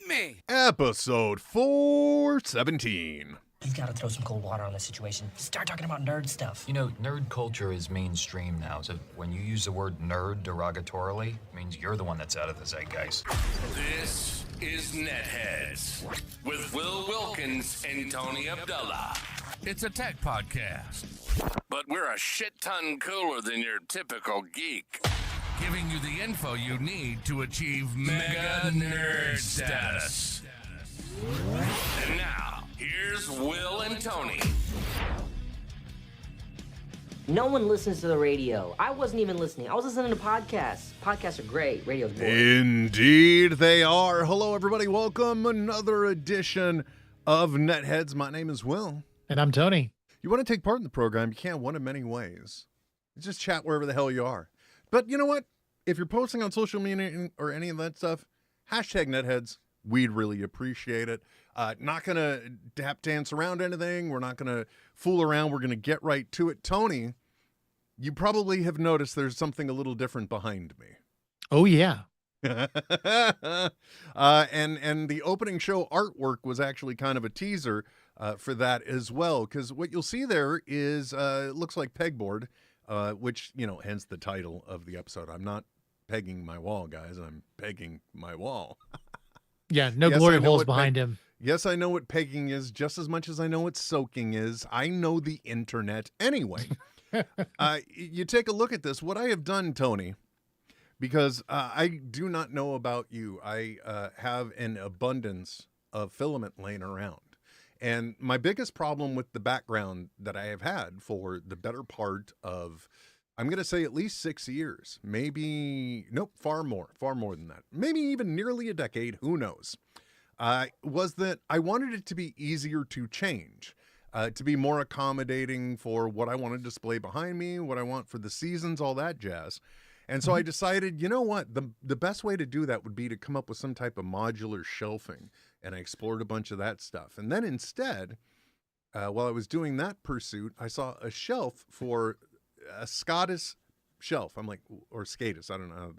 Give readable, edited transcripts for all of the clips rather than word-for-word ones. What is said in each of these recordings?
me. Episode 417. You've got to throw some cold water on this situation. Start talking about nerd stuff. You know, nerd culture is mainstream now, so when you use the word nerd derogatorily, it means you're the one that's out of the zeitgeist. This is NetHeads with Will Wilkins and Tony Abdullah. It's a tech podcast, but we're a shit ton cooler than your typical geek, giving you the info you need to achieve mega nerd status. And now, here's Will and Tony. No one listens to the radio. I wasn't even listening. I was listening to podcasts. Podcasts are great. Radio's boring. Indeed they are. Hello, everybody. Welcome. Another edition of NetHeads. My name is Will. And I'm Tony. You want to take part in the program, you can one of many ways. Just chat wherever the hell you are. But you know what? If you're posting on social media or any of that stuff, hashtag NetHeads. We'd really appreciate it. Not going to tap dance around anything. We're not going to fool around. We're going to get right to it. Tony, you probably have noticed there's something a little different behind me. Oh, yeah. And the opening show artwork was actually kind of a teaser for that as well. Because what you'll see there is, it looks like pegboard, which, you know, hence the title of the episode. I'm not pegging my wall, guys. I'm pegging my wall. Yeah, no Yes, glory I know holes what behind him. Yes, I know what pegging is just as much as I know what soaking is. I know the internet anyway. You take a look at this. What I have done, Tony, because I do not know about you. I have an abundance of filament laying around. And my biggest problem with the background that I have had for the better part of, I'm going to say at least 6 years, maybe, nope, far more than that. Maybe even nearly a decade, who knows, was that I wanted it to be easier to change, to be more accommodating for what I want to display behind me, what I want for the seasons, all that jazz. And so I decided, you know what, the best way to do that would be to come up with some type of modular shelving. And I explored a bunch of that stuff. And then instead, while I was doing that pursuit, I saw a shelf for a Scottish shelf. I'm like, or Skatis. I don't know how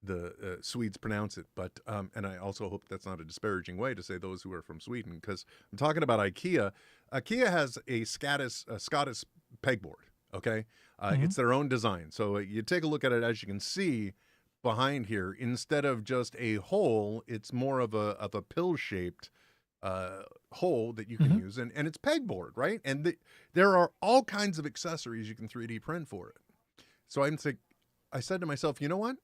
the Swedes pronounce it. But, and I also hope that's not a disparaging way to say those who are from Sweden, because I'm talking about IKEA. IKEA has a Scottish pegboard. Okay. It's their own design. So you take a look at it, as you can see behind here, instead of just a hole, it's more of a pill-shaped hole that you can use, and it's pegboard, right? And there are all kinds of accessories you can 3D print for it. So I said to myself, you know what?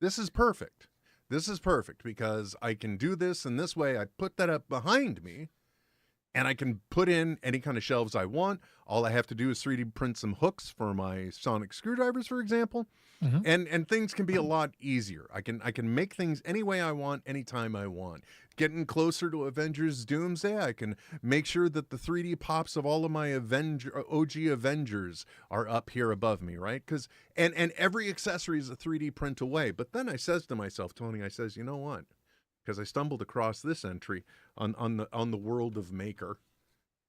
This is perfect. This is perfect because I can do this in this way. I put that up behind me, and I can put in any kind of shelves I want. All I have to do is 3D print some hooks for my sonic screwdrivers, for example. And things can be a lot easier. I can make things any way I want, anytime I want. Getting closer to Avengers Doomsday, I can make sure that the 3D pops of all of my OG Avengers are up here above me, right? And every accessory is a 3D print away. But then I says to myself, Tony, I says, you know what? Because I stumbled across this entry on the world of Maker.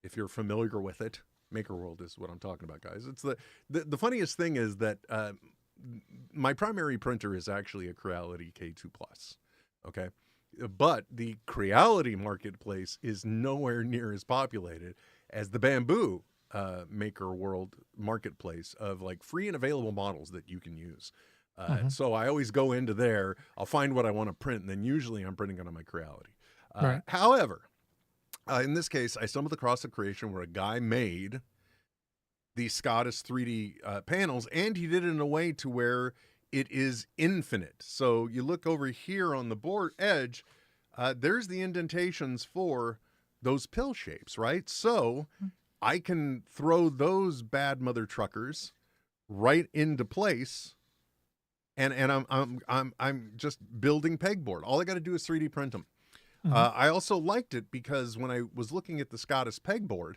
If you're familiar with it, Maker World is what I'm talking about, guys. It's the funniest thing is that my primary printer is actually a Creality K2 Plus, okay? But the Creality marketplace is nowhere near as populated as the Bamboo Maker World marketplace of like free and available models that you can use. So I always go into there, I'll find what I want to print, and then usually I'm printing it on my Creality. Right. However, in this case, I stumbled across a creation where a guy made the Scottish 3D panels, and he did it in a way to where it is infinite. So you look over here on the board edge, there's the indentations for those pill shapes, right? So I can throw those bad mother truckers right into place, and I'm just building pegboard. All I got to do is 3D print them. I also liked it because when I was looking at the Scottish pegboard,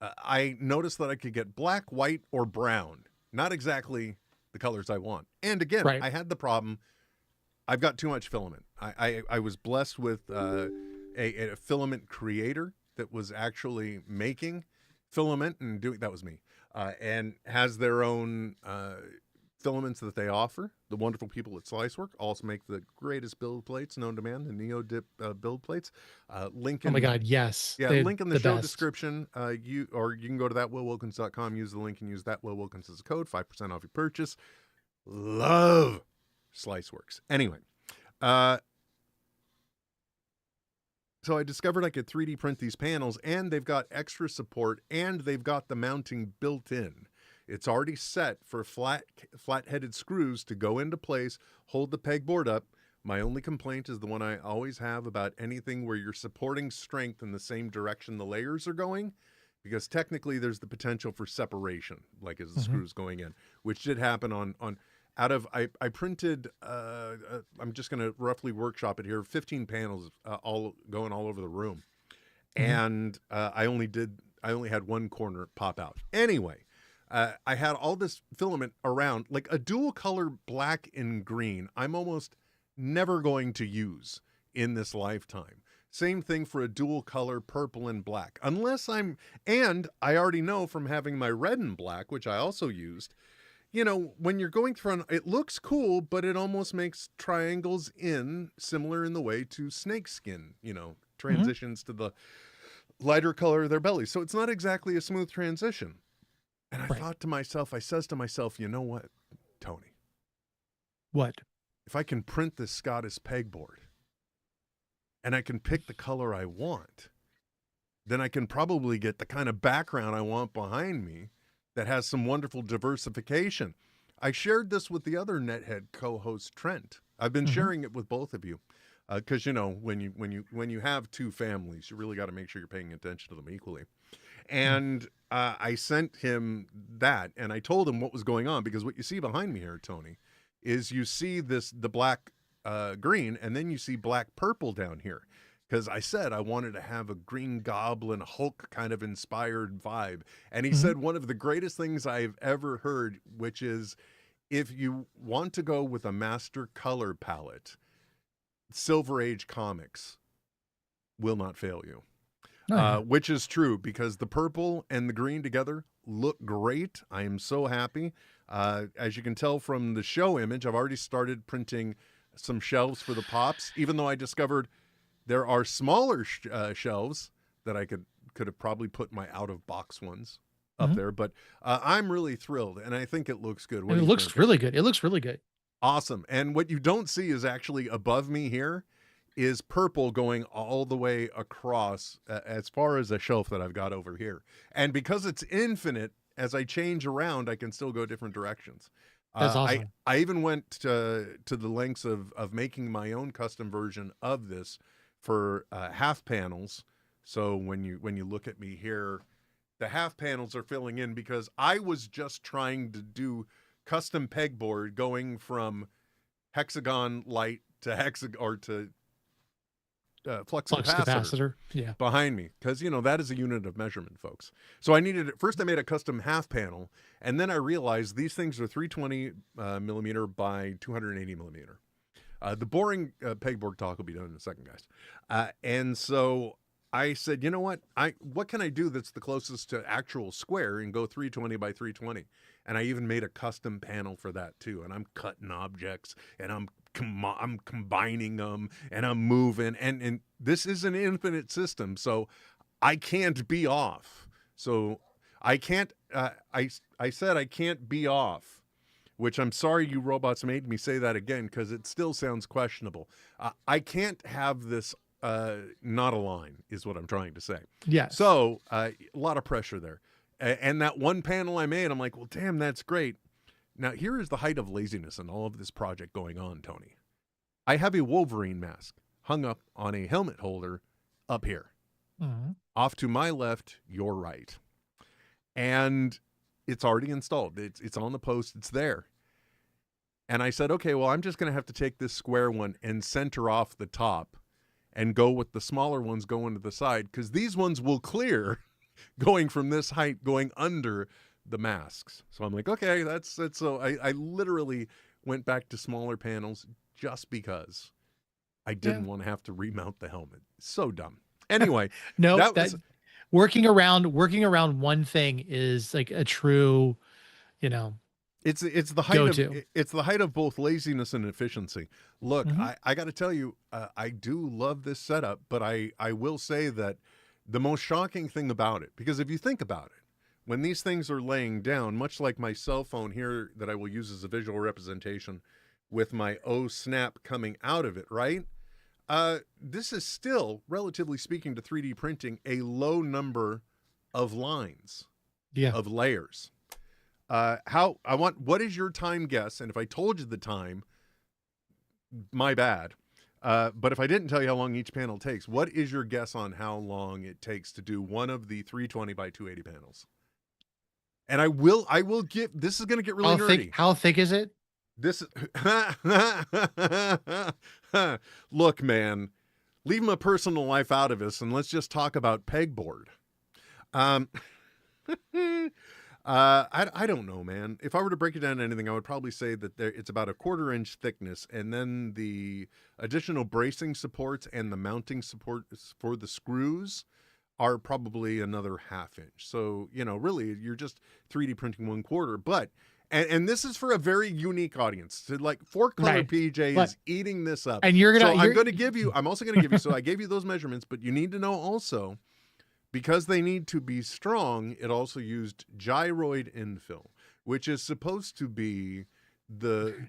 I noticed that I could get black, white, or brown. Not exactly the colors I want. And again, Right. I had the problem. I've got too much filament. I was blessed with a filament creator that was actually making filament and doing, that was me, and has their own filaments that they offer. The wonderful people at Slicework also make the greatest build plates known to man, the Neo Dip build plates. Link in, Oh my God, yes. yeah, They're link in the the show best. description. You can go to thatwillwilkins.com, use the link and use that Will Wilkins as a code, 5% off your purchase. Love Sliceworks. Anyway, so I discovered I could 3D print these panels, and they've got extra support, and they've got the mounting built in. It's already set for flat-headed screws to go into place, hold the pegboard up. My only complaint is the one I always have about anything where you're supporting strength in the same direction the layers are going, because technically there's the potential for separation, like as the screws going in, which did happen on I printed, I'm just going to roughly workshop it here, 15 panels all going all over the room. And I only had one corner pop out. Anyway, I had all this filament around, like a dual color black and green. I'm almost never going to use in this lifetime. Same thing for a dual color purple and black, and I already know from having my red and black, which I also used, you know, when you're going through, it looks cool, but it almost makes triangles similar in the way to snake skin, you know, transitions to the lighter color of their belly. So it's not exactly a smooth transition. And I thought to myself, I says to myself, you know what, Tony? What? If I can print this Scottish pegboard and I can pick the color I want, then I can probably get the kind of background I want behind me that has some wonderful diversification. I shared this with the other NetHead co-host, Trent. I've been sharing it with both of you because, you know, when you have two families, you really got to make sure you're paying attention to them equally. And I sent him that, and I told him what was going on, because what you see behind me here, Tony, is you see the black green, and then you see black purple down here. Because I said I wanted to have a Green Goblin Hulk kind of inspired vibe. And he said one of the greatest things I've ever heard, which is, if you want to go with a master color palette, Silver Age Comics will not fail you. Which is true, because the purple and the green together look great. I am so happy. As you can tell from the show image, I've already started printing some shelves for the pops, even though I discovered there are smaller shelves that I could have probably put my out-of-box ones up there. But I'm really thrilled, and I think it looks good. And it looks really good. It looks really good. Awesome. And what you don't see is actually above me here is purple going all the way across as far as a shelf that I've got over here. And because it's infinite, as I change around, I can still go different directions. That's awesome. I even went to the lengths of making my own custom version of this for half panels. So when you look at me here, the half panels are filling in, because I was just trying to do custom pegboard going from hexagon light to flux capacitor behind me, because, you know, that is a unit of measurement, folks. So I needed it. First I made a custom half panel, and then I realized these things are 320 millimeter by 280 millimeter. The boring pegboard talk will be done in a second, guys. And so I said, you know what can I do that's the closest to actual square, and go 320 by 320. And I even made a custom panel for that too. And I'm cutting objects, and I'm combining them, and I'm moving, and this is an infinite system, so I can't be off. So I can't, I said I can't be off, which I'm sorry you robots made me say that again, because it still sounds questionable. I can't have this not align, is what I'm trying to say. Yeah. So a lot of pressure there. And that one panel I made, I'm like, well, damn, that's great. Now, here is the height of laziness in all of this project going on, Tony. I have a Wolverine mask hung up on a helmet holder up here. Off to my left, your right. And it's already installed. It's on the post. It's there. And I said, okay, well, I'm just going to have to take this square one and center off the top and go with the smaller ones going to the side, because these ones will clear going from this height, going under the masks. So I'm like, okay, that's it. So I literally went back to smaller panels just because I didn't want to have to remount the helmet. So dumb. Anyway, no, that was working around one thing is like a true, you know, It's the height Go-to. it's the height of both laziness and efficiency. Look, Mhm. I got to tell you, I do love this setup, but I will say that the most shocking thing about it, because if you think about it, when these things are laying down, much like my cell phone here that I will use as a visual representation with my O snap coming out of it, right? This is still, relatively speaking to 3D printing, a low number of lines, Yeah. of layers. What is your time guess? And if I told you the time, my bad. But if I didn't tell you how long each panel takes, what is your guess on how long it takes to do one of the 320 by 280 panels? And I will give, this is going to get really nerdy. How thick is it? This look, man, leave my personal life out of this and let's just talk about pegboard. I don't know, man. If I were to break it down to anything, I would probably say that it's about a 1/4 inch thickness, and then the additional bracing supports and the mounting supports for the screws are probably another 1/2 inch. So, really, you're just 3D printing 1/4. But and this is for a very unique audience. So, like, 4-color Right. PJ But- is eating this up. And you're gonna. I'm also going to give you. So I gave you those measurements, but you need to know also, because they need to be strong, it also used gyroid infill, which is supposed to be the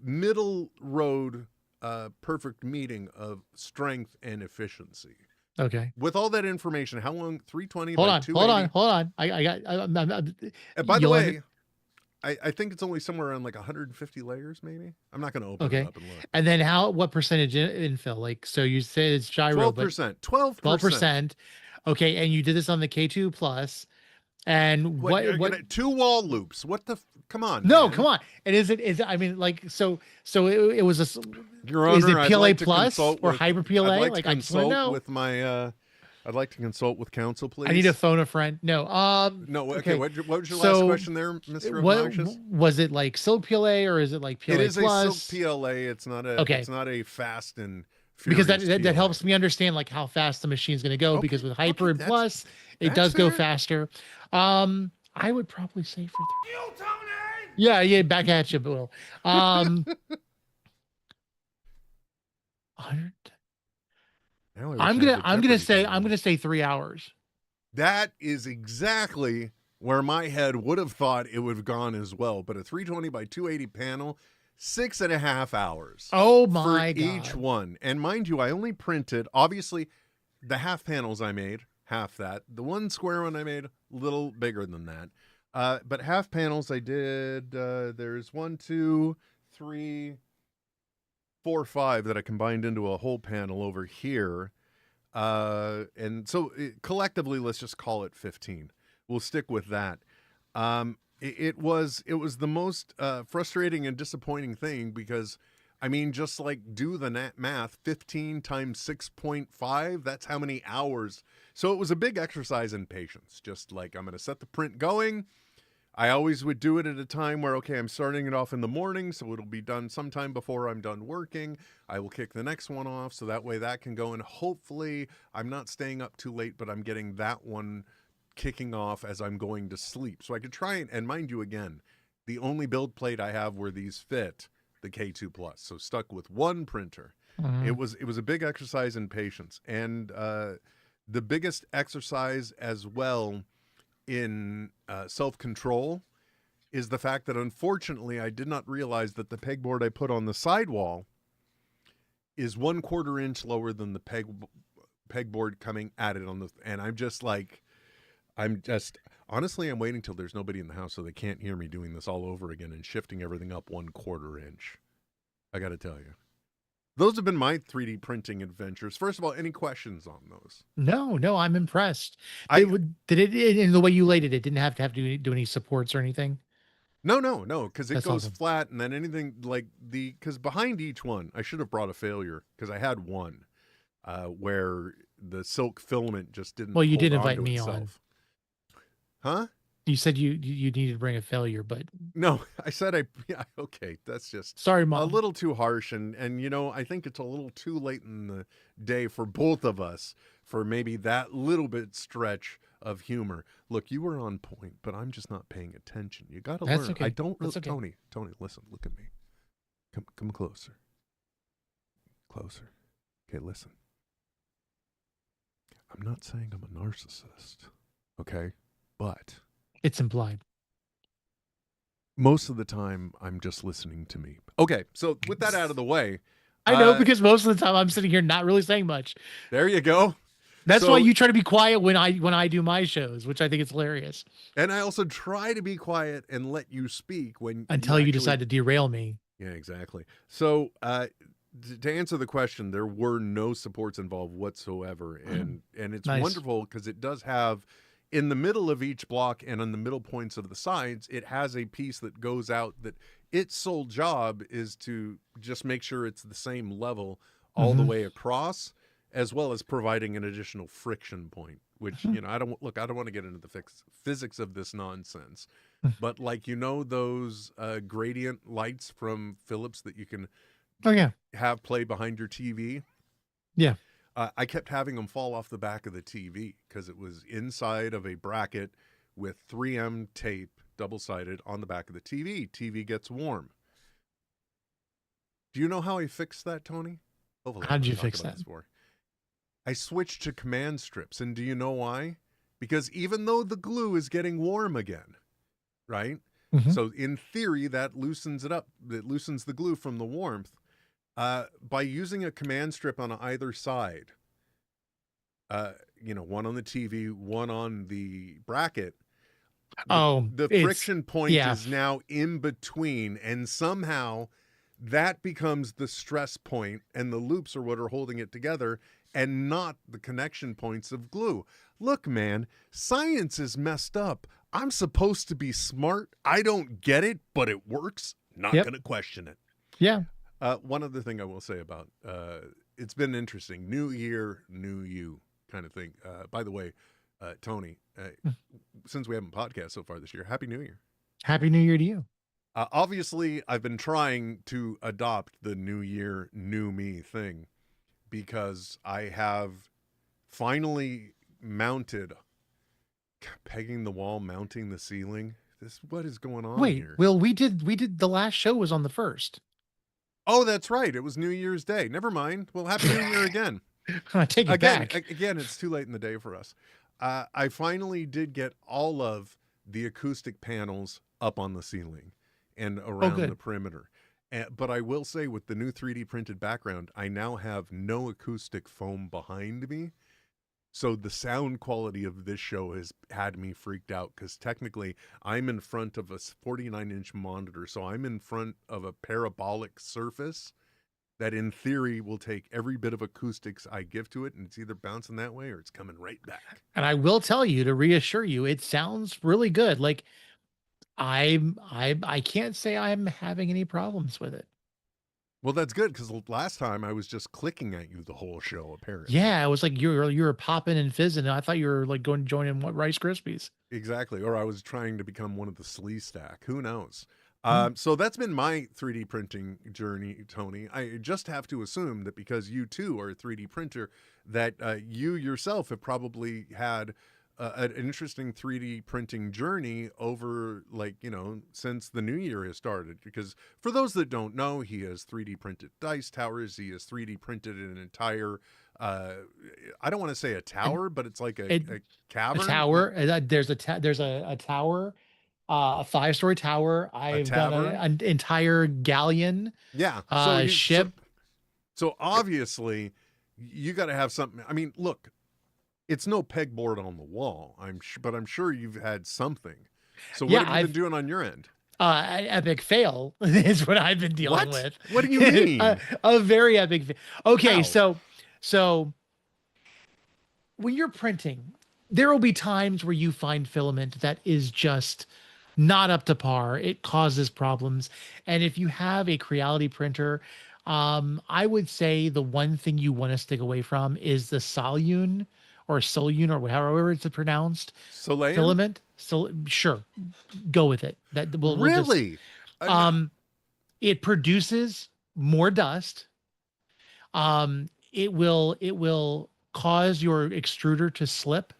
middle road, perfect meeting of strength and efficiency. Okay. With all that information, how long? 320 Hold by on. 280. Hold on. I got. And by the you'll way, I think it's only somewhere around like 150 layers, maybe. I'm not going to open Okay. it up and look. And then what percentage infill? Like, so you said it's gyro, but 12%. 12%. 12%. Okay. And you did this on the K2 Plus. And what 2 wall loops. What the come on. no, man. come on. And is it I mean, like, so it was Your is Honor, it I'd PLA like to plus consult or with- hyper PLA? I'd like Like, to I just want to consult know. with my I'd like to consult with counsel, please. I need to phone a friend. No. No, okay. What was your So, last question there, Mr. What Obnoxious? was it, like silk PLA or is it like PLA It is plus? a silk PLA. It's not a Okay. it's not a fast and Because furious that PLA. helps me understand like how fast the machine's going to go. Okay, Because with hyper okay, and plus, it that's does go fair. faster. I would probably say for you, Tony. Yeah, back at you, Will. 100. Now I wish I'm I gonna had the I'm gonna Jeopardy say thing I'm on. gonna say 3 hours. That is exactly where my head would have thought it would have gone as well. But a 320 by 280 panel, 6.5 hours. Oh my for god! each one. And mind you, I only printed, obviously, the half panels I made, half that. The one square one I made, a little bigger than that. But half panels I did, there's 1, 2, 3, 4, 5 that I combined into a whole panel over here. And so collectively, let's just call it 15. We'll stick with that. It was the most frustrating and disappointing thing because, I mean, just like do the math, 15 times 6.5, that's how many hours. So it was a big exercise in patience. Just like, I'm going to set the print going. I always would do it at a time where, okay, I'm starting it off in the morning, so it'll be done sometime before I'm done working. I will kick the next one off, so that way that can go, and hopefully I'm not staying up too late, but I'm getting that one kicking off as I'm going to sleep. So I could try and mind you, again, the only build plate I have where these fit, the K2 Plus, so stuck with one printer. Mhm. It was a big exercise in patience, and the biggest exercise as well in self-control is the fact that, unfortunately, I did not realize that the pegboard I put on the sidewall is 1/4 inch lower than the pegboard coming at it on the, and honestly, I'm waiting till there's nobody in the house so they can't hear me doing this all over again and shifting everything up 1/4 inch. I got to tell you. Those have been my 3D printing adventures. First of all, any questions on those? No, I'm impressed. I- Did it in the way you laid it? It didn't have to do any supports or anything. No, because it That's goes awesome. flat, and then anything like because behind each one, I should have brought a failure because I had one where the silk filament just didn't. Well, you hold did invite onto me on. itself. Huh? You said you needed to bring a failure, but No, I said yeah, okay, that's just sorry, a Mom. little too harsh, and I think it's a little too late in the day for both of us for maybe that little bit stretch of humor. Look, you were on point, but I'm just not paying attention. You got to That's learn. okay. I don't really, That's okay. Tony, listen, look at me. Come closer. Closer. Okay, listen. I'm not saying I'm a narcissist, okay? But It's implied. most of the time, I'm just listening to me. Okay, so with that out of the way, I know, because most of the time I'm sitting here not really saying much. there you go. That's So- why you try to be quiet when I do my shows, which I think is hilarious. And I also try to be quiet and let you speak when Until you actually- decide to derail me. Yeah, exactly. So, to answer the question, there were no supports involved whatsoever, and it's Nice. wonderful because it does have in the middle of each block and on the middle points of the sides, it has a piece that goes out that its sole job is to just make sure it's the same level all the way across, as well as providing an additional friction point. Which I don't want to get into the physics of this nonsense. But like, those gradient lights from Philips that you can Oh yeah. have play behind your TV. Yeah. I kept having them fall off the back of the TV because it was inside of a bracket with 3M tape, double-sided, on the back of the TV. TV gets warm. Do you know how I fixed that, Tony? Hopefully How did I've you talked fix about that? this before. I switched to command strips, and do you know why? Because even though the glue is getting warm again, right? So in theory, that loosens it up. It loosens the glue from the warmth. By using a command strip on either side, one on the TV, one on the bracket, the friction point is now in between, and somehow that becomes the stress point, and the loops are what are holding it together, and not the connection points of glue. Look, man, science is messed up. I'm supposed to be smart. I don't get it, but it works. Not going to question it. Yeah. One other thing I will say about it's been interesting. New year, new you kind of thing. By the way, Tony, since we haven't podcast so far this year, Happy New Year. Happy New Year to you. Obviously, I've been trying to adopt the new year, new me thing because I have finally mounted, pegging the wall, mounting the ceiling. What is going on here? Will, we did the last show was on the 1st. Oh, that's right. It was New Year's Day. Never mind. Well, Happy New Year again. I take it back. Again, it's too late in the day for us. I finally did get all of the acoustic panels up on the ceiling and around the perimeter. But I will say, with the new 3D printed background, I now have no acoustic foam behind me. So the sound quality of this show has had me freaked out because technically I'm in front of a 49-inch monitor. So I'm in front of a parabolic surface that in theory will take every bit of acoustics I give to it, and it's either bouncing that way or it's coming right back. And I will tell you, to reassure you, it sounds really good. Like I can't say I'm having any problems with it. Well, that's good because last time I was just clicking at you the whole show, apparently. Yeah, it was like you were popping and fizzing. And I thought you were like going to join in Rice Krispies. Exactly. Or I was trying to become one of the Slee stack. Who knows? So that's been my 3D printing journey, Tony. I just have to assume that because you too are a 3D printer, that you yourself have probably had an interesting 3D printing journey over, since the new year has started. Because for those that don't know, he has 3D printed dice towers. He has 3D printed an entire, I don't want to say a tower, but it's like a cavern. A tower. There's a tower, a 5-story tower. I've done an entire galleon. Yeah. Ship. So obviously, you got to have something. I mean, look. It's no pegboard on the wall, but I'm sure you've had something. So what have you been doing on your end? Epic fail is what I've been dealing with. What do you mean? a very epic fail. Okay, so when you're printing, there will be times where you find filament that is just not up to par. It causes problems. And if you have a Creality printer, I would say the one thing you want to stick away from is the Solune or however it's pronounced. Soleil? Filament. So sure, go with it. That will really. It produces more dust. It will cause your extruder to slip.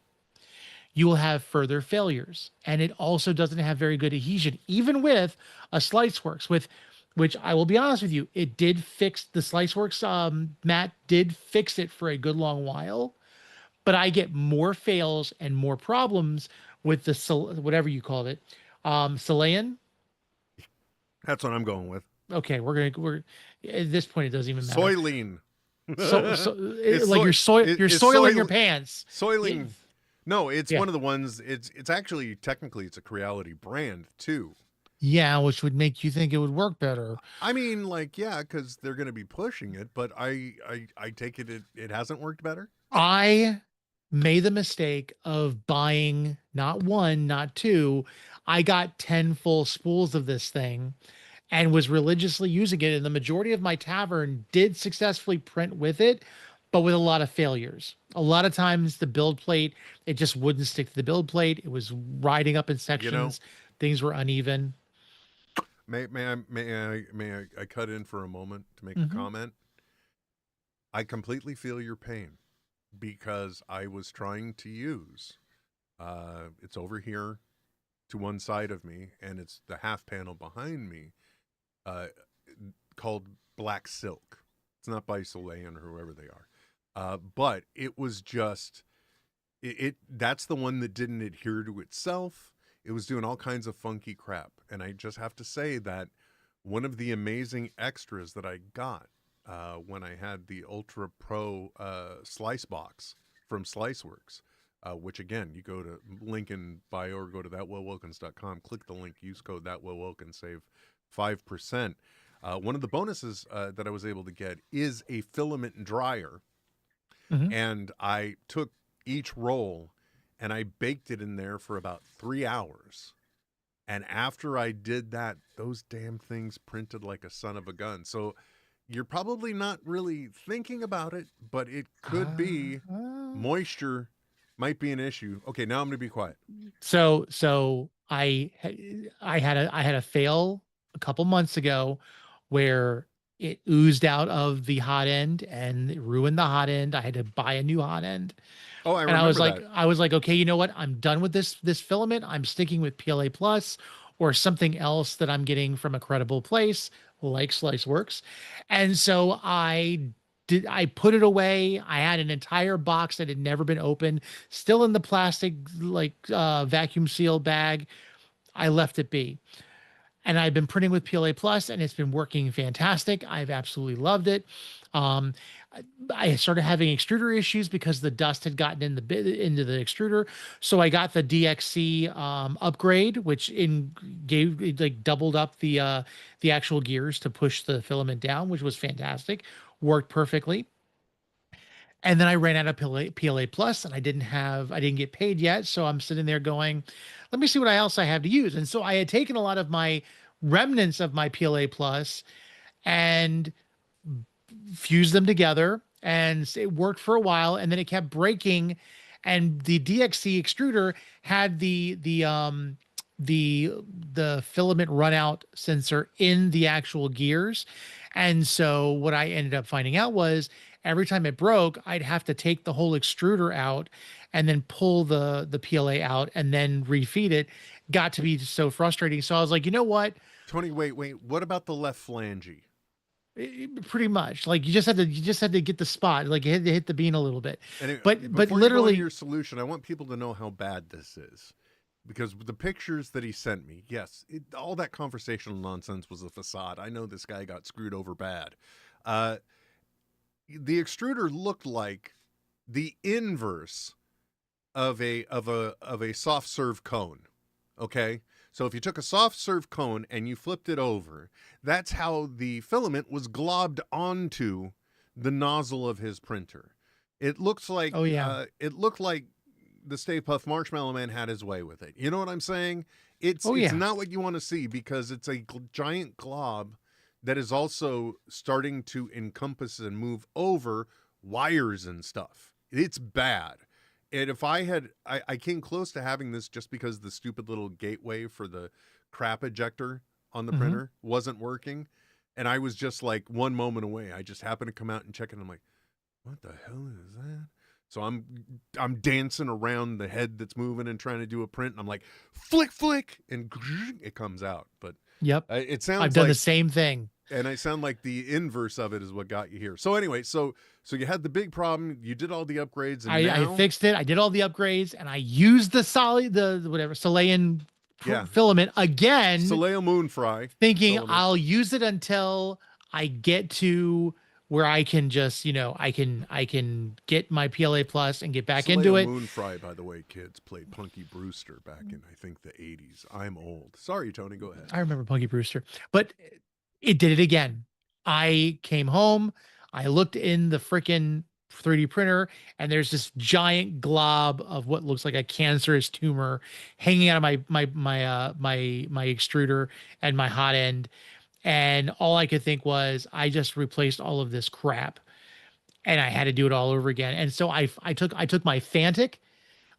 you will have further failures. And it also doesn't have very good adhesion, even with a SliceWorks, with which I will be honest with you, it did fix the SliceWorks. Matt did fix it for a good long while, but I get more fails and more problems with the whatever you called it, Chilean. That's what I'm going with. Okay, we're at this point it doesn't even matter. Soylene. Like you're soiling your pants. Soiling. No, it's Yeah. one of the ones. It's actually technically it's a Creality brand too. Yeah, which would make you think it would work better. I mean, like, yeah, because they're going to be pushing it, but I take it hasn't worked better. I made the mistake of buying not one, not two. I got 10 full spools of this thing and was religiously using it. And the majority of my tavern did successfully print with it, but with a lot of failures. A lot of times the build plate, it just wouldn't stick to the build plate. It was riding up in sections. Things were uneven. May I cut in for a moment to make a comment? I completely feel your pain because I was trying to use, it's over here to one side of me, and it's the half panel behind me, called Black Silk. It's not by Soleil or whoever they are. But it was just, that's the one that didn't adhere to itself. It was doing all kinds of funky crap. And I just have to say that one of the amazing extras that I got when I had the Ultra Pro slice box from SliceWorks, which again, you go to link in bio or go to thatwillwilkins.com, click the link, use code thatwillwilkins, save 5%. One of the bonuses that I was able to get is a filament dryer. And I took each roll and I baked it in there for about 3 hours. And after I did that, those damn things printed like a son of a gun. So you're probably not really thinking about it, but it could be moisture might be an issue. Okay, now I'm going to be quiet. So I had a fail a couple months ago where it oozed out of the hot end and it ruined the hot end. I had to buy a new hot end. Oh, I And remember I was like, okay, you know what? I'm done with this filament. I'm sticking with PLA Plus or something else that I'm getting from a credible place like SliceWorks. And so I put it away. I had an entire box that had never been opened, still in the plastic vacuum sealed bag. I left it be. And I've been printing with PLA Plus, and it's been working fantastic. I've absolutely loved it. I started having extruder issues because the dust had gotten into the extruder. So I got the DXC upgrade, which doubled up the actual gears to push the filament down, which was fantastic. Worked perfectly. And then I ran out of PLA Plus, and I didn't get paid yet. So I'm sitting there going, let me see what else I have to use. And so I had taken a lot of my remnants of my PLA Plus and fused them together, and it worked for a while. And then it kept breaking, and the DXC extruder had the filament run out sensor in the actual gears. And so what I ended up finding out was every time it broke, I'd have to take the whole extruder out and then pull the PLA out and then refeed it. Got to be so frustrating. So I was like, you know what? Tony, wait. What about the left flange? Pretty much, like you just had to get the spot, like you had to hit the bean a little bit. And but literally, your solution, I want people to know how bad this is, because the pictures that he sent me, yes, all that conversational nonsense was a facade. I know this guy got screwed over bad. The extruder looked like the inverse of a soft serve cone. Okay. So if you took a soft serve cone and you flipped it over, that's how the filament was globbed onto the nozzle of his printer. It looks like, it looked like the Stay Puft Marshmallow Man had his way with it. You know what I'm saying? It's not what you want to see, because it's a giant glob that is also starting to encompass and move over wires and stuff. It's bad. And if I came close to having this just because the stupid little gateway for the crap ejector on the printer wasn't working. And I was just like one moment away. I just happened to come out and check it. And I'm like, what the hell is that? So I'm dancing around the head that's moving and trying to do a print, and I'm like, flick, and it comes out. But Yep. it sounds I've done like the same thing. and I sound like the inverse of it is what got you here. So anyway, so you had the big problem. You did all the upgrades, and I fixed it. I did all the upgrades, and I used the Soleil filament again. Soleil Moon Fry. Thinking filament. I'll use it until I get to where I can just, I can get my PLA plus and get back into it. Moon Fry, by the way, kids, played Punky Brewster back in, I think, the 80s. I'm old. Sorry, Tony, go ahead. I remember Punky Brewster, but it did it again. I came home, I looked in the freaking 3D printer, and there's this giant glob of what looks like a cancerous tumor hanging out of my extruder and my hot end. And all I could think was, I just replaced all of this crap, and I had to do it all over again. And so I took my Fantic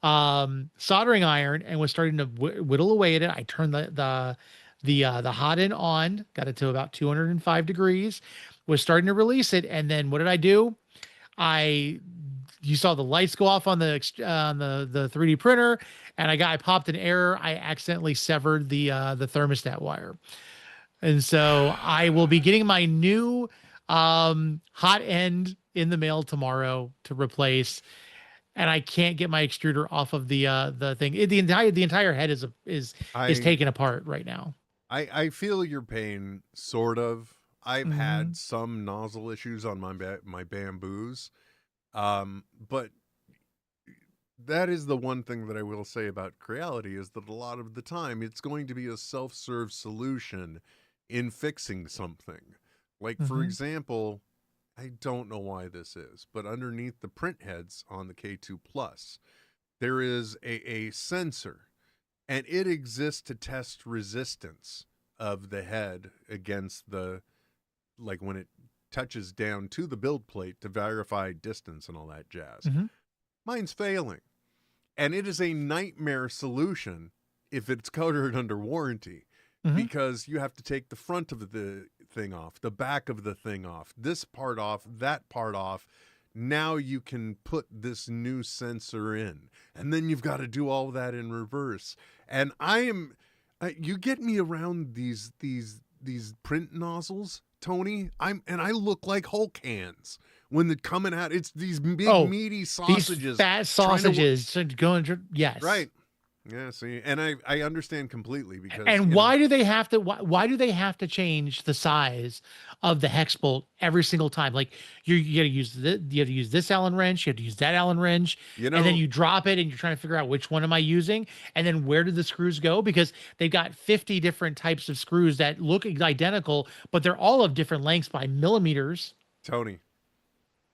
soldering iron and was starting to whittle away at it. I turned the hot end on, got it to about 205 degrees, was starting to release it. And then what did I do? You saw the lights go off on the 3D printer, and I popped an error. I accidentally severed the thermostat wire. And so I will be getting my new hot end in the mail tomorrow to replace, and I can't get my extruder off of the thing. The entire head is taken apart right now. I feel your pain, sort of. I've had some nozzle issues on my bamboos, but that is the one thing that I will say about Creality, is that a lot of the time it's going to be a self-serve solution in fixing something. Like, for example, I don't know why this is, but underneath the print heads on the K2 Plus, there is a sensor, and it exists to test resistance of the head against like when it touches down to the build plate to verify distance and all that jazz. Mine's failing, and it is a nightmare solution if it's covered under warranty. Because you have to take the front of the thing off, the back of the thing off, this part off, that part off. Now you can put this new sensor in, and then you've got to do all that in reverse. And you get me around these print nozzles, Tony. I look like Hulk hands when they're coming out. It's these big meaty sausages, these fat sausages going. Yes, right. Yeah, see, and I understand completely, because why do they have to change the size of the hex bolt every single time? Like you got to use this Allen wrench, you have to use that Allen wrench, and then you drop it and you're trying to figure out which one am I using, and then where did the screws go? Because they've got 50 different types of screws that look identical, but they're all of different lengths by millimeters. Tony,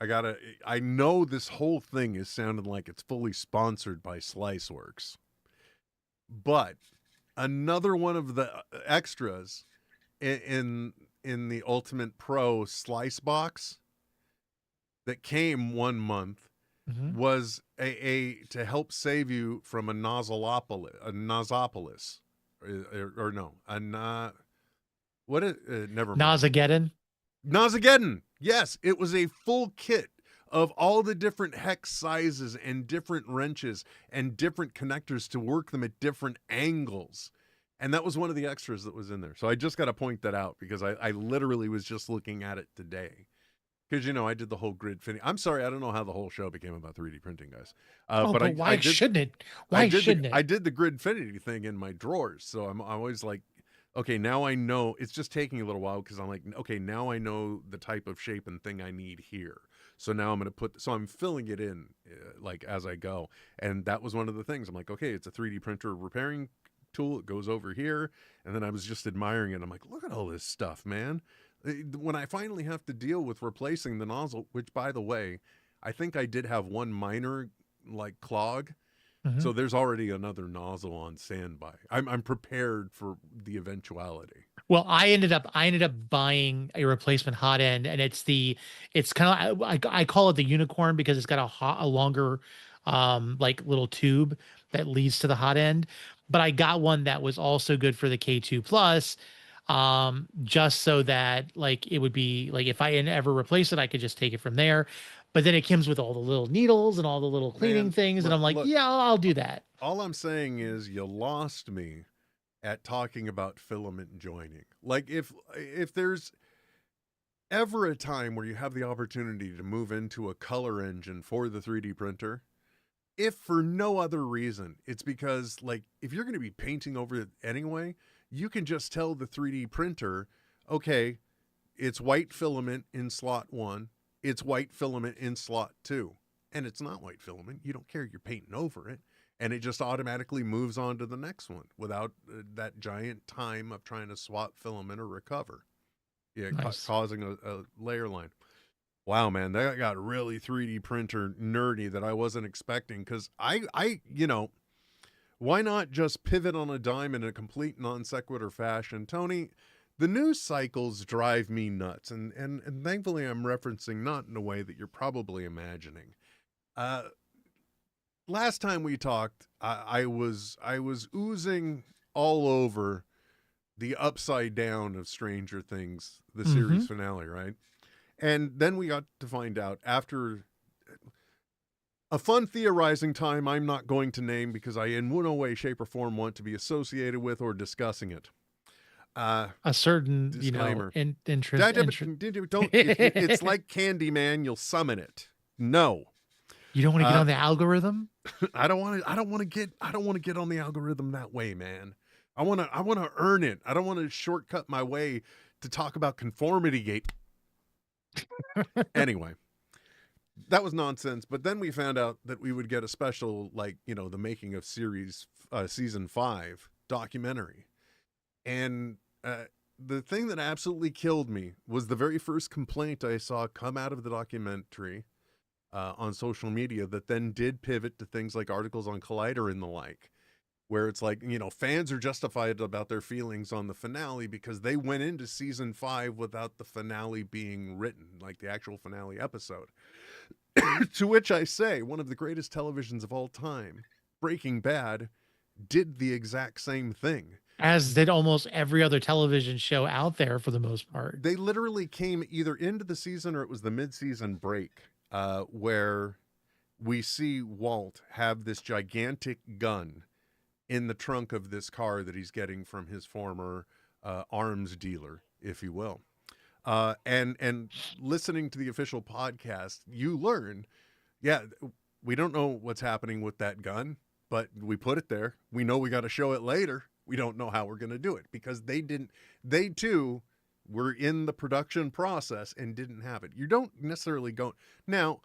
I know this whole thing is sounding like it's fully sponsored by SliceWorks. But another one of the extras in the Ultimate Pro Slice box that came one month was a to help save you from a nozopolis, never mind. Nozageddon. Yes, it was a full kit of all the different hex sizes and different wrenches and different connectors to work them at different angles. And that was one of the extras that was in there. So I just got to point that out, because I literally was just looking at it today. Because, I did the whole grid fitting. I'm sorry, I don't know how the whole show became about 3D printing, guys. But why shouldn't it? Why shouldn't it? I did the grid fitting thing in my drawers. So I'm always like, okay, now I know. It's just taking a little while, because I'm like, okay, now I know the type of shape and thing I need here. So now I'm going to I'm filling it in like as I go. And that was one of the things. I'm like, okay, it's a 3D printer repairing tool. It goes over here. And then I was just admiring it. I'm like, look at all this stuff, man. When I finally have to deal with replacing the nozzle, which, by the way, I think I did have one minor like clog. So there's already another nozzle on standby. I'm prepared for the eventuality. Well, I ended up buying a replacement hot end, and it's kind of, I call it the unicorn, because it's got a longer like little tube that leads to the hot end. But I got one that was also good for the K2 Plus, just so that like it would be like if I ever replace it, I could just take it from there. but then it comes with all the little needles and all the little cleaning Man, things, and I'm like, look, yeah, I'll do that. all I'm saying is you lost me at talking about filament joining. Like if there's ever a time where you have the opportunity to move into a color engine for the 3D printer, if for no other reason, it's because, like, if you're going to be painting over it anyway, you can just tell the 3D printer, okay, it's white filament in slot 1, it's white filament in slot 2, and it's not white filament. You don't care, you're painting over it, and it just automatically moves on to the next one without that giant time of trying to swap filament or recover. Yeah, Nice. causing a layer line. Wow, man, that got really 3D printer nerdy that I wasn't expecting, because I, why not just pivot on a dime in a complete non sequitur fashion? Tony, the news cycles drive me nuts, and thankfully I'm referencing not in a way that you're probably imagining. Last time we talked, I was oozing all over the upside down of Stranger Things, the series finale, right? And then we got to find out after a fun theorizing time I'm not going to name because I in no way, shape, or form want to be associated with or discussing it. A certain, Disclaimer. interest. Don't. It's like Candyman. You'll summon it. No, You don't want to get on the algorithm? I don't want to get on the algorithm that way, man. I want to earn it. I don't want to shortcut my way to talk about conformity gate. Anyway, that was nonsense. But then we found out that we would get a special, like, the making of season 5 documentary. And the thing that absolutely killed me was the very first complaint I saw come out of the documentary on social media that then did pivot to things like articles on Collider and the like, where it's like, fans are justified about their feelings on the finale because they went into season 5 without the finale being written, like the actual finale episode. To which I say, one of the greatest televisions of all time, Breaking Bad, did the exact same thing. As did almost every other television show out there for the most part. They literally came either into the season or it was the mid-season break, where we see Walt have this gigantic gun in the trunk of this car that he's getting from his former arms dealer, if you will. And listening to the official podcast, you learn, we don't know what's happening with that gun, but we put it there. We know we got to show it later. We don't know how we're going to do it because they too were in the production process and didn't have it. You don't necessarily go now.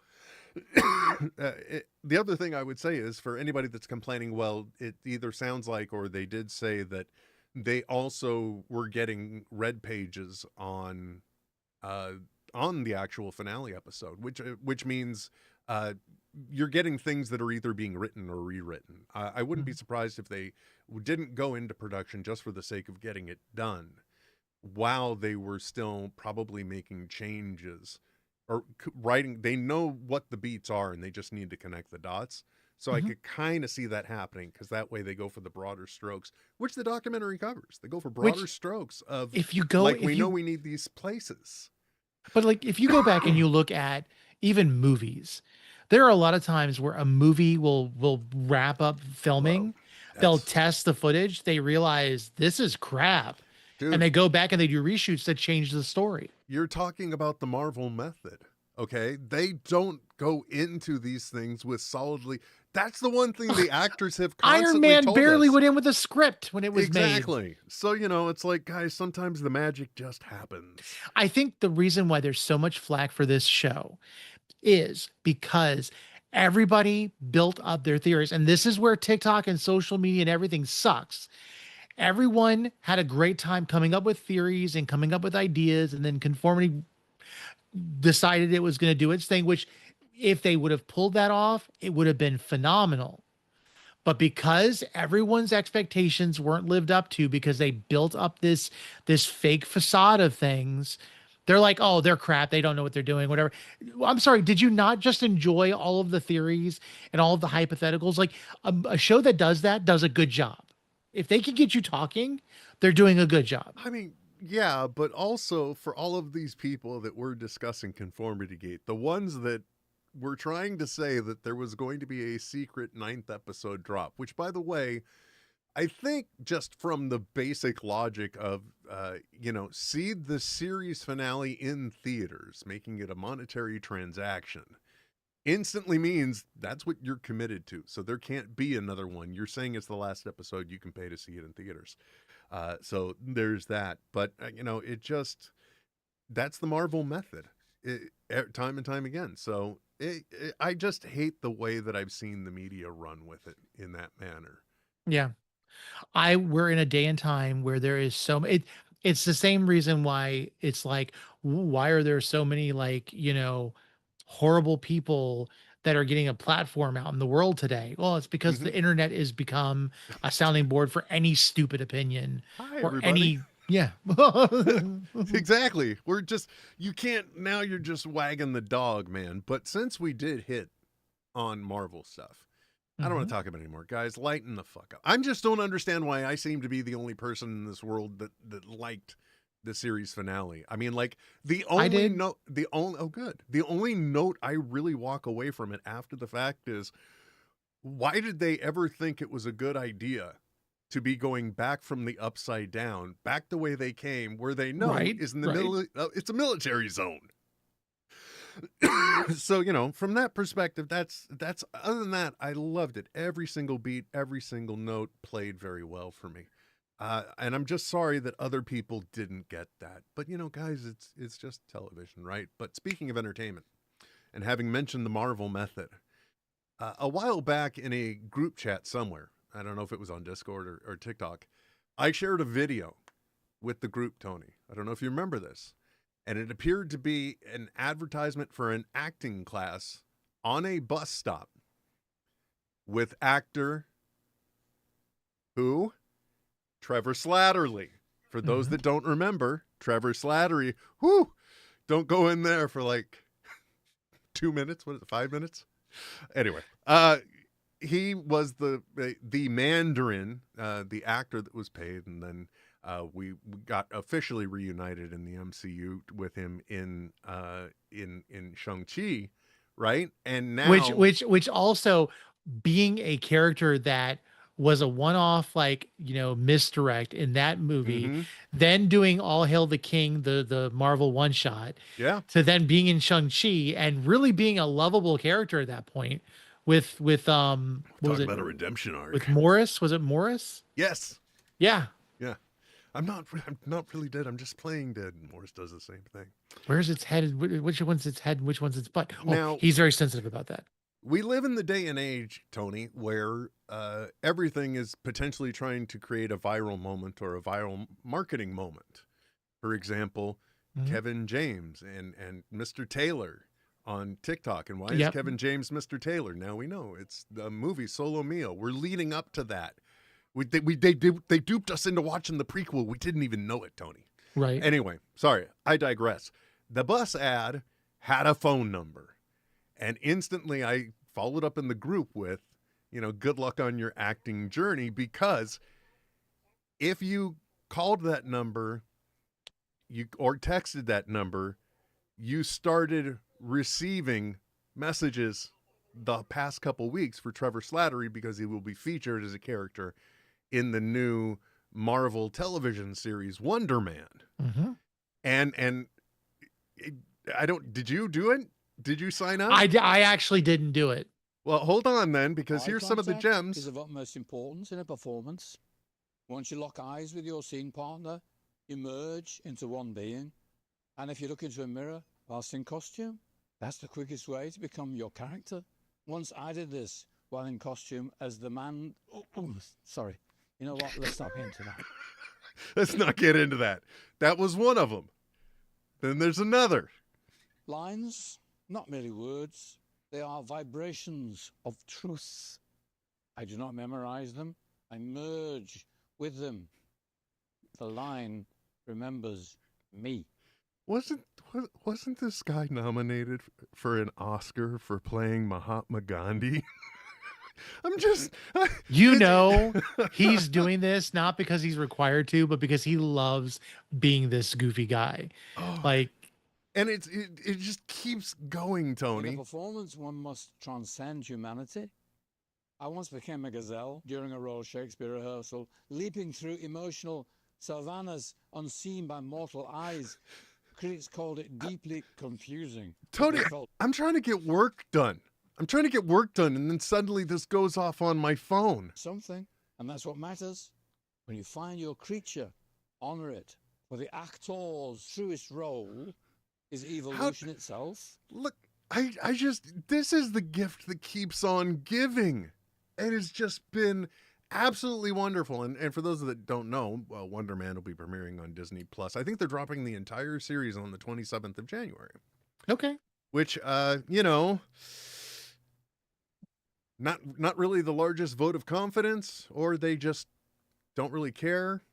The other thing I would say is for anybody that's complaining, well, it either sounds like, or they did say that they also were getting red pages on the actual finale episode, which means you're getting things that are either being written or rewritten. I wouldn't be surprised if they didn't go into production just for the sake of getting it done while they were still probably making changes or writing. They know what the beats are and they just need to connect the dots. So I could kind of see that happening because that way they go for the broader strokes, which the documentary covers. They go for broader strokes of, if you go, like, we know we need these places. But like, if you go back and you look at even movies, there are a lot of times where a movie will wrap up filming. They'll test the footage. They realize this is crap. Dude, and they go back and they do reshoots that change the story. You're talking about the Marvel method, okay? They don't go into these things with solidly. That's the one thing the actors have constantly Iron Man told barely us. went in with a script when it was made. Exactly. So, it's like, guys, sometimes the magic just happens. I think the reason why there's so much flack for this show is because everybody built up their theories. And this is where TikTok and social media and everything sucks. Everyone had a great time coming up with theories and coming up with ideas, and then conformity decided it was going to do its thing, which if they would have pulled that off, it would have been phenomenal. But because everyone's expectations weren't lived up to because they built up this fake facade of things, they're like, oh, they're crap. They don't know what they're doing, whatever. I'm sorry. Did you not just enjoy all of the theories and all of the hypotheticals? Like a show that does that does a good job. If they can get you talking, they're doing a good job. I mean, yeah, but also for all of these people that we're discussing conformity gate, the ones that were trying to say that there was going to be a secret 9th episode drop, which, by the way, I think just from the basic logic of, see the series finale in theaters, making it a monetary transaction, instantly means that's what you're committed to. So there can't be another one. You're saying it's the last episode, you can pay to see it in theaters. So there's that. But, that's the Marvel method, time and time again. So I just hate the way that I've seen the media run with it in that manner. Yeah. We're in a day and time where there is it's the same reason why it's like, why are there so many horrible people that are getting a platform out in the world today? Well, it's because the internet has become a sounding board for any stupid opinion. Hi, or everybody. Yeah. Exactly. You're just wagging the dog, man. But since we did hit on Marvel stuff, I don't want to talk about it anymore. Guys, lighten the fuck up. I just don't understand why I seem to be the only person in this world that liked the series finale. I mean, like, the only note I really walk away from it after the fact is, why did they ever think it was a good idea to be going back from the upside down, back the way they came, where they know is in the middle, it's a military zone. So, from that perspective, that's other than that, I loved it. Every single beat, every single note played very well for me. And I'm just sorry that other people didn't get that. But, guys, it's just television, right? But speaking of entertainment, and having mentioned the Marvel method, a while back in a group chat somewhere, I don't know if it was on Discord or TikTok, I shared a video with the group, Tony. I don't know if you remember this. And it appeared to be an advertisement for an acting class on a bus stop with actor who? Trevor Slattery. For those that don't remember, Trevor Slattery, don't go in there for like 2 minutes. What is it, 5 minutes? Anyway, he was the Mandarin, the actor that was paid, and then we got officially reunited in the MCU with him in Shang-Chi, right? And now, which also, being a character that was a one-off misdirect in that movie, then doing All Hail the King, the Marvel one shot, to then being in Shang-Chi and really being a lovable character at that point with what was it, about a redemption arc with Morris? Was it Morris? Yes. Yeah. I'm not really dead. I'm just playing dead. And Morris does the same thing. Where's its head? Which one's its head? Which one's its butt? Now, he's very sensitive about that. We live in the day and age, Tony, where everything is potentially trying to create a viral moment or a viral marketing moment. For example, Kevin James and Mr. Taylor on TikTok. And why is Kevin James Mr. Taylor? Now we know. It's the movie Solo Mio. We're leading up to that. They duped us into watching the prequel. We didn't even know it, Tony. Right. Anyway, sorry, I digress. The bus ad had a phone number, and instantly I followed up in the group with, good luck on your acting journey, because if you called that number, or texted that number, you started receiving messages the past couple weeks for Trevor Slattery, because he will be featured as a character in the new Marvel television series Wonder Man. And did you do it? Did you sign up? I actually didn't do it. Well, hold on then, because Eye here's some of the contact gems. is of utmost importance in a performance. Once you lock eyes with your scene partner, you merge into one being. And if you look into a mirror whilst in costume, that's the quickest way to become your character. Once I did this while in costume as the man... sorry. You know what? Let's not get into that. Let's not get into that. That was one of them. Then there's another. Lines, not merely words. They are vibrations of truth. I do not memorize them. I merge with them. The line remembers me. Wasn't this guy nominated for an Oscar for playing Mahatma Gandhi? He's doing this not because he's required to, but because he loves being this goofy guy. And it just keeps going, In a Tony. performance, one must transcend humanity. I once became a gazelle during a Royal Shakespeare rehearsal, leaping through emotional savannas unseen by mortal eyes. Critics called it deeply confusing. but Tony, they felt I'm trying to get work done. And then suddenly this goes off on my phone. something, and that's what matters. When you find your creature, honor it. For the actor's truest role is evolution itself. Look, this is the gift that keeps on giving. It has just been absolutely wonderful. And for those that don't know, well, Wonder Man will be premiering on Disney Plus. I think they're dropping the entire series on the 27th of January, Okay. which, you know, not really the largest vote of confidence, or they just don't really care.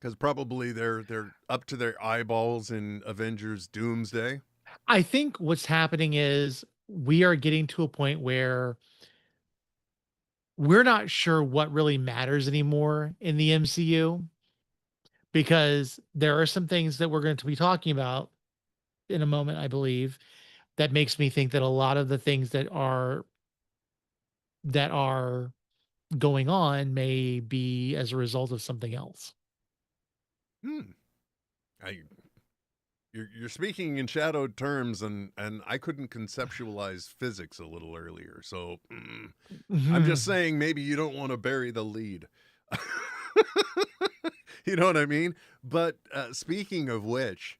Because probably they're up to their eyeballs in Avengers Doomsday. I think what's happening is we are getting to a point where we're not sure what really matters anymore in the MCU, because there are some things that we're going to be talking about in a moment, I believe, that makes me think that a lot of the things that are going on may be as a result of something else. I You're speaking in shadowed terms, and I couldn't conceptualize physics a little earlier. So I'm just saying maybe you don't want to bury the lead. You know what I mean? But speaking of which,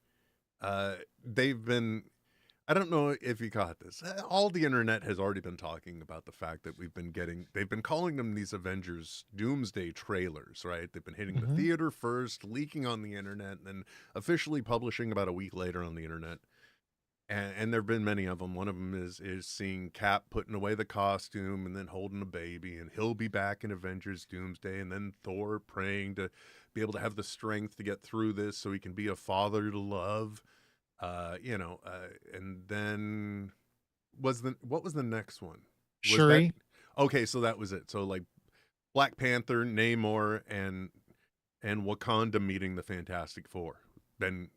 they've been, I don't know if you caught this. All the internet has already been talking about the fact that they've been calling them these Avengers Doomsday trailers, right? They've been hitting the theater first, leaking on the internet, and then officially publishing about a week later on the internet. And there have been many of them. One of them is seeing Cap putting away the costume and then holding a baby, and he'll be back in Avengers Doomsday, and then Thor praying to be able to have the strength to get through this so he can be a father to love. And then what was the next one? Shuri. Okay, so that was it. So like Black Panther, Namor, and Wakanda meeting the Fantastic Four. Ben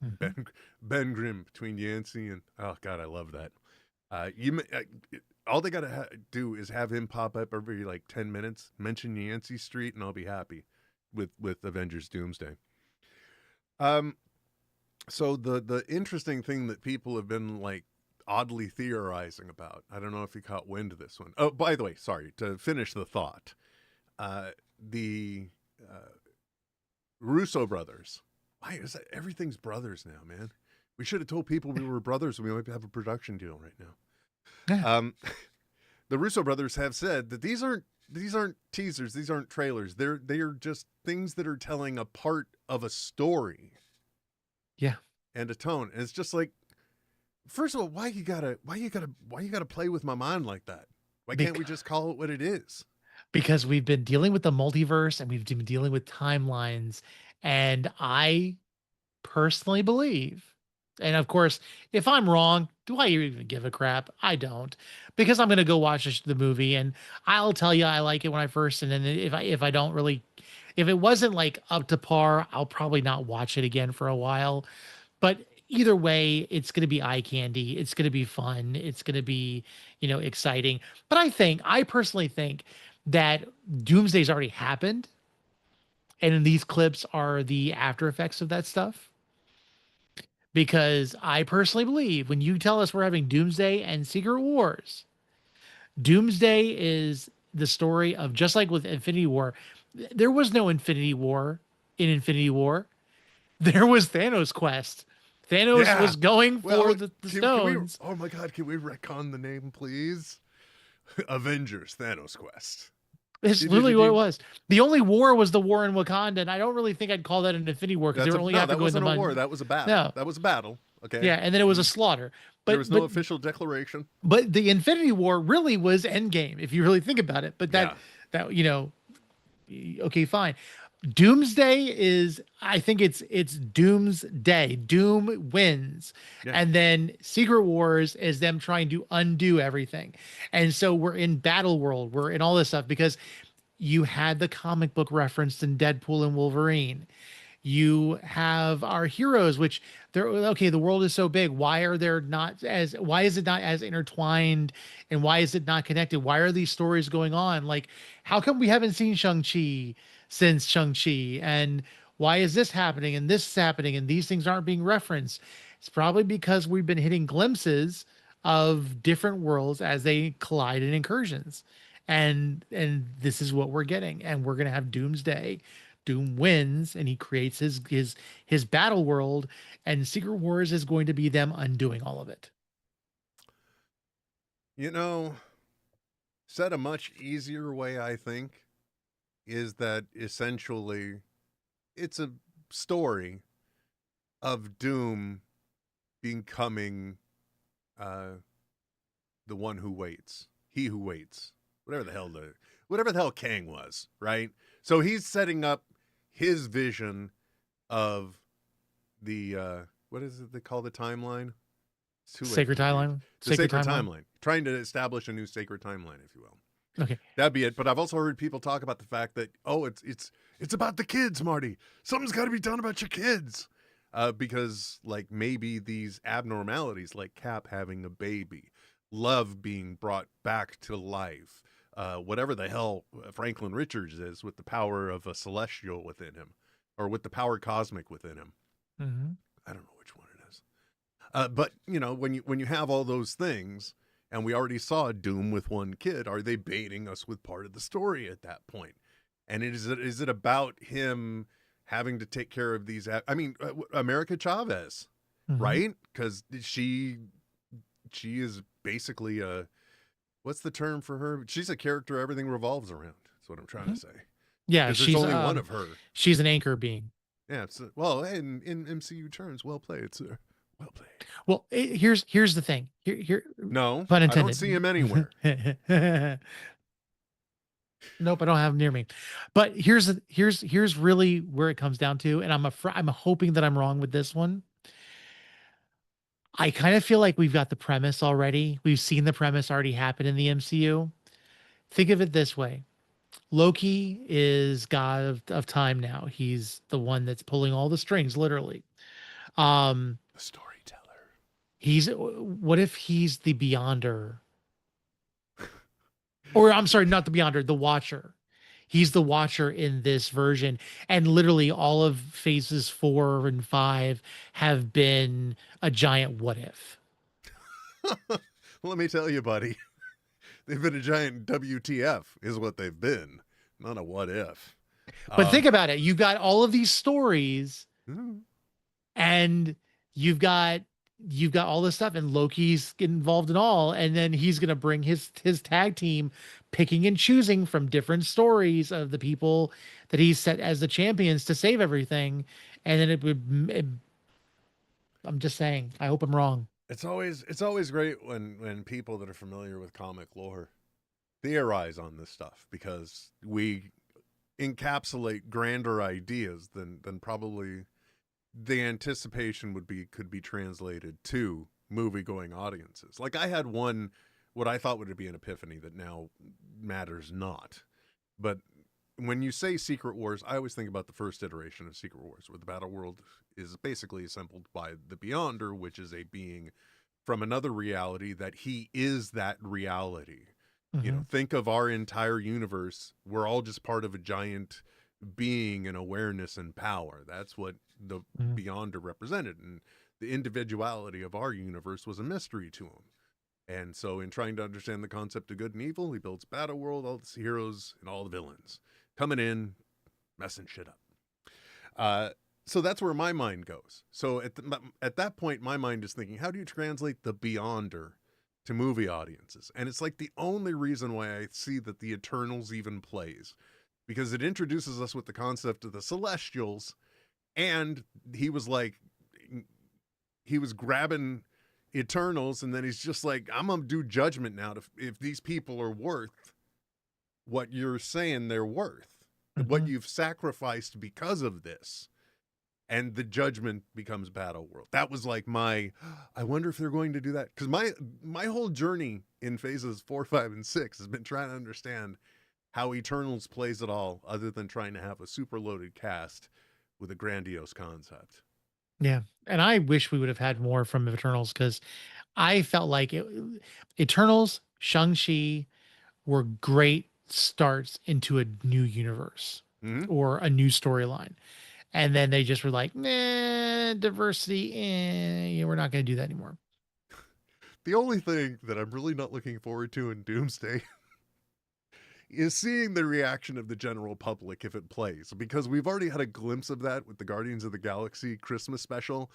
Grimm between Yancey and, oh God, I love that. All they gotta do is have him pop up every like 10 minutes, mention Yancey Street, and I'll be happy with Avengers Doomsday. So the interesting thing that people have been like oddly theorizing about, I don't know if you caught wind of this one. Oh, by the way, sorry, to finish the thought, the Russo brothers. Why is that? Everything's brothers now, man. We should have told people we were brothers, and we might have a production deal right now. The Russo brothers have said that these aren't teasers, these aren't trailers. They are just things that are telling a part of a story. Yeah. And a tone. And it's just like, first of all, why you gotta play with my mind like that? Why can't we just call it what it is? Because we've been dealing with the multiverse and we've been dealing with timelines. And I personally believe, and of course, if I'm wrong, do I even give a crap? I don't, because I'm going to go watch the movie and I'll tell you I like it when I first, and then if I don't really, if it wasn't like up to par, I'll probably not watch it again for a while. But either way, it's going to be eye candy. It's going to be fun. It's going to be, exciting. But I personally think that Doomsday's already happened. And in these clips are the after effects of that stuff. Because I personally believe when you tell us we're having Doomsday and Secret Wars, Doomsday is the story of, just like with Infinity War, there was no Infinity War in Infinity War. There was Thanos' quest. Thanos was going for the stones. Oh my God, can we retcon the name, please? Avengers Thanos Quest. It's literally what it was. The only war was the war in Wakanda, and I don't really think I'd call that an Infinity War, because they were only have to go in the mud. That wasn't a war. That was a battle. No. That was a battle. Okay. Yeah, and then it was a slaughter. But there was no official declaration. But the Infinity War really was Endgame, if you really think about it. But that okay, fine. Doomsday is, I think it's Doomsday. Doom wins. Yeah. And then Secret Wars is them trying to undo everything. And so we're in Battle World. We're in all this stuff because you had the comic book referenced in Deadpool and Wolverine. You have our heroes, which they're okay. The world is so big. Why are there not as? Why is it not as intertwined? And why is it not connected? Why are these stories going on? Like, how come we haven't seen Shang-Chi since Shang-Chi? And why is this happening? And this is happening? And these things aren't being referenced. It's probably because we've been hitting glimpses of different worlds as they collide in incursions. And this is what we're getting. And we're gonna have Doomsday. Doom wins and he creates his battle world, and Secret Wars is going to be them undoing all of it. You know, said a much easier way, I think, is that essentially it's a story of Doom becoming the one who waits. He who waits. Whatever the hell Kang was, right? So he's setting up his vision of the what is it they call the timeline? It's too late Sacred for me. timeline. The sacred timeline. Trying to establish a new sacred timeline, if you will. Okay. That'd be it. But I've also heard people talk about the fact that, oh, it's about the kids, Marty. Something's got to be done about your kids. Because like maybe these abnormalities, like Cap having a baby, love being brought back to life, whatever the hell Franklin Richards is with the power of a celestial within him, or with the power cosmic within him. Mm-hmm. I don't know which one it is. But you know, when you have all those things, and we already saw Doom with one kid, are they baiting us with part of the story at that point? And is it about him having to take care of these? I mean, America Chavez, Mm-hmm. right? Because she is basically a, what's the term for her? She's a character everything revolves around. That's what I'm trying to say. Yeah, 'Cause she's there's only one of her. She's an anchor being. Yeah, it's well, in MCU terms, well played. It's well played. Well, here's the thing. Here, No, pun I intended. don't see him anywhere. Nope, I don't have him near me. But here's really where it comes down to, and I'm hoping that I'm wrong with this one. I kind of feel like we've got the premise already. We've seen the premise already happen in the MCU. Think of it this way. Loki is god of time now. He's the one that's pulling all the strings, literally. The storyteller. What if he's the Beyonder? Or I'm sorry, not the Beyonder, the Watcher. He's the Watcher in this version. And literally all of phases 4 and 5 have been a giant what if. Let me tell you, buddy. They've been a giant WTF is what they've been. Not a what if. But think about it. You've got all of these stories and you've got all this stuff, and Loki's involved in all, and then he's going to bring his tag team, picking and choosing from different stories of the people that he's set as the champions to save everything. And then I'm just saying, I hope I'm wrong. It's always great when people that are familiar with comic lore theorize on this stuff, because we encapsulate grander ideas than probably the anticipation could be translated to movie-going audiences. Like I had one, what I thought would be an epiphany that now matters not. But when you say Secret Wars, I always think about the first iteration of Secret Wars, where the battle world is basically assembled by the Beyonder, which is a being from another reality that he is that reality. Mm-hmm. You know, think of our entire universe. We're all just part of a giant being and awareness and power. That's what the Beyonder represented, and the individuality of our universe was a mystery to him. And so in trying to understand the concept of good and evil, he builds battle world, all the heroes and all the villains coming in, messing shit up. So that's where my mind goes. So at that point, my mind is thinking, how do you translate the Beyonder to movie audiences? And it's like the only reason why I see that the Eternals even plays, because it introduces us with the concept of the Celestials. And he was grabbing Eternals, and then he's just like, I'm gonna do judgment now if these people are worth what you're saying they're worth, what you've sacrificed because of this. And the judgment becomes battle world. That was like I wonder if they're going to do that, because my whole journey in phases 4, 5, and 6 has been trying to understand how Eternals plays it all, other than trying to have a super loaded cast with a grandiose concept. Yeah. And I wish we would have had more from Eternals, because I felt like Eternals, Shang-Chi were great starts into a new universe Mhm. or a new storyline. And then they just were like, nah, diversity, yeah, we're not going to do that anymore. The only thing that I'm really not looking forward to in Doomsday is seeing the reaction of the general public if it plays, because we've already had a glimpse of that with the Guardians of the Galaxy Christmas special,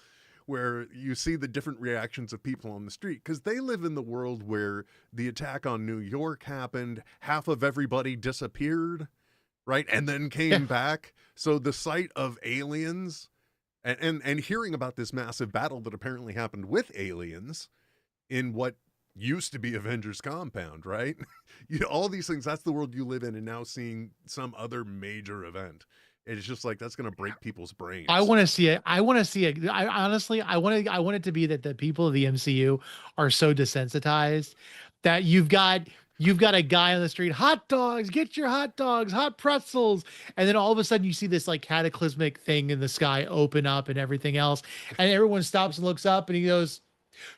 where you see the different reactions of people on the street, because they live in the world where the attack on New York happened, half of everybody disappeared, right, and then came back. So the sight of aliens and hearing about this massive battle that apparently happened with aliens in what used to be Avengers compound, right? All these things, that's the world you live in, and now seeing some other major event, it's just like, that's going to break people's brains. I want to see it. I honestly, I want it to be that the people of the MCU are so desensitized that you've got a guy on the street, hot dogs, get your hot dogs, hot pretzels. And then all of a sudden you see this like cataclysmic thing in the sky open up and everything else. And everyone stops and looks up and he goes,